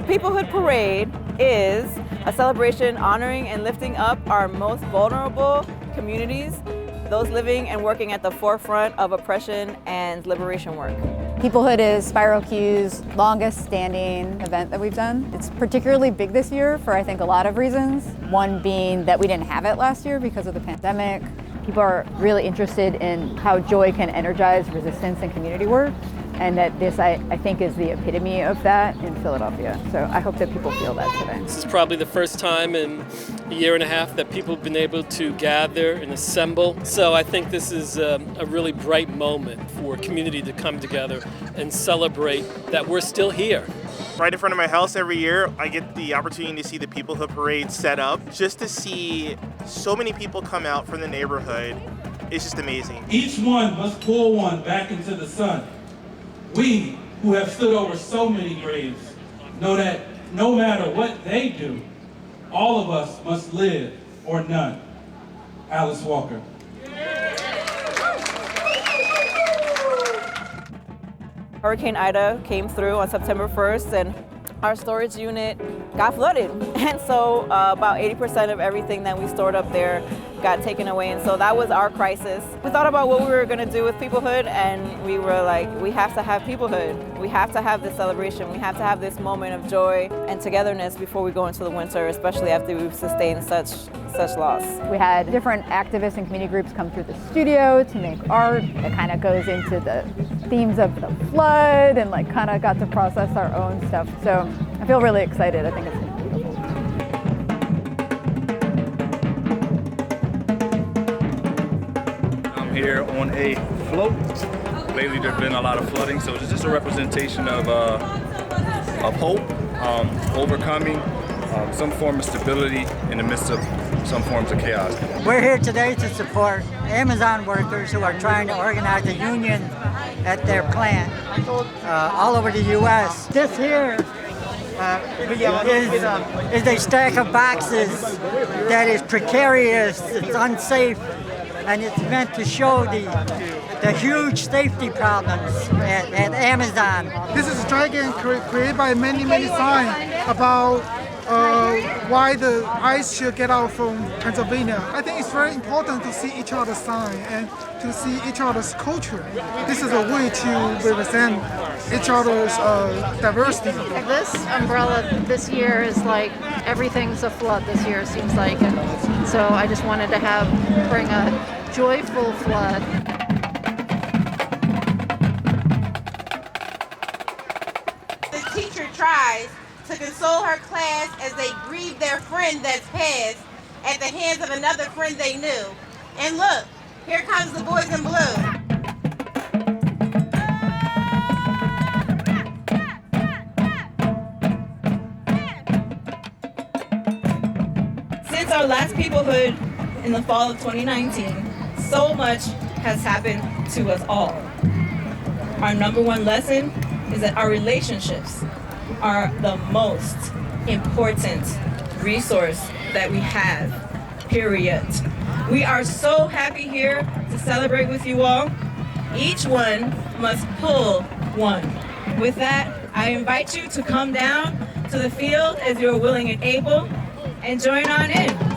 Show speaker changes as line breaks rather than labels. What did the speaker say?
Peoplehood Parade is a celebration honoring and lifting up our most vulnerable communities, those living and working at the forefront of oppression and liberation work.
Peoplehood is Spiral Q's longest standing event that we've done. It's particularly big this year for, I think, a lot of reasons. One being that we didn't have it last year because of the pandemic. People are really interested in how joy can energize resistance and community work. And that this, I think, is the epitome of that in Philadelphia. So I hope that people feel that today.
This is probably the first time in a year and a half that people have been able to gather and assemble. So I think this is a really bright moment for community to come together and celebrate that we're still here.
Right in front of my house every year, I get the opportunity to see the Peoplehood Parade set up. Just to see so many people come out from the neighborhood, it's just amazing.
Each one must pull one back into the sun. We, who have stood over so many graves, know that no matter what they do, all of us must live or none. Alice Walker.
Hurricane Ida came through on September 1st and our storage unit got flooded. And so about 80% of everything that we stored up there got taken away. And so that was our crisis. We thought about what we were gonna do with Peoplehood, and we were like, we have to have Peoplehood. We have to have this celebration. We have to have this moment of joy and togetherness before we go into the winter, especially after we've sustained such loss.
We had different activists and community groups come through the studio to make art that kind of goes into the themes of the flood and like kind of got to process our own stuff. So I feel really excited. I think it's gonna be beautiful.
I'm here on a float. Lately there's been a lot of flooding, so it's just a representation of hope, overcoming some form of stability in the midst of some forms of chaos.
We're here today to support Amazon workers who are trying to organize a union at their plant all over the U.S. This here is a stack of boxes that is precarious, it's unsafe, and it's meant to show the huge safety problems at Amazon.
This is a dragon created by many signs about why the ice should get out from Pennsylvania. I think it's very important to see each other's sign and to see each other's culture. This is a way to represent each other's diversity.
This umbrella this year is like everything's a flood this year, it seems like. And so I just wanted to bring a joyful flood.
The teacher tries to console her class as they grieve their friend that's passed at the hands of another friend they knew. And look, here comes the boys in blue.
Since our last Peoplehood in the fall of 2019, so much has happened to us all. Our number one lesson is that our relationships are the most important resource that we have, period. We are so happy here to celebrate with you all. Each one must pull one. With that, I invite you to come down to the field as you're willing and able and join on in.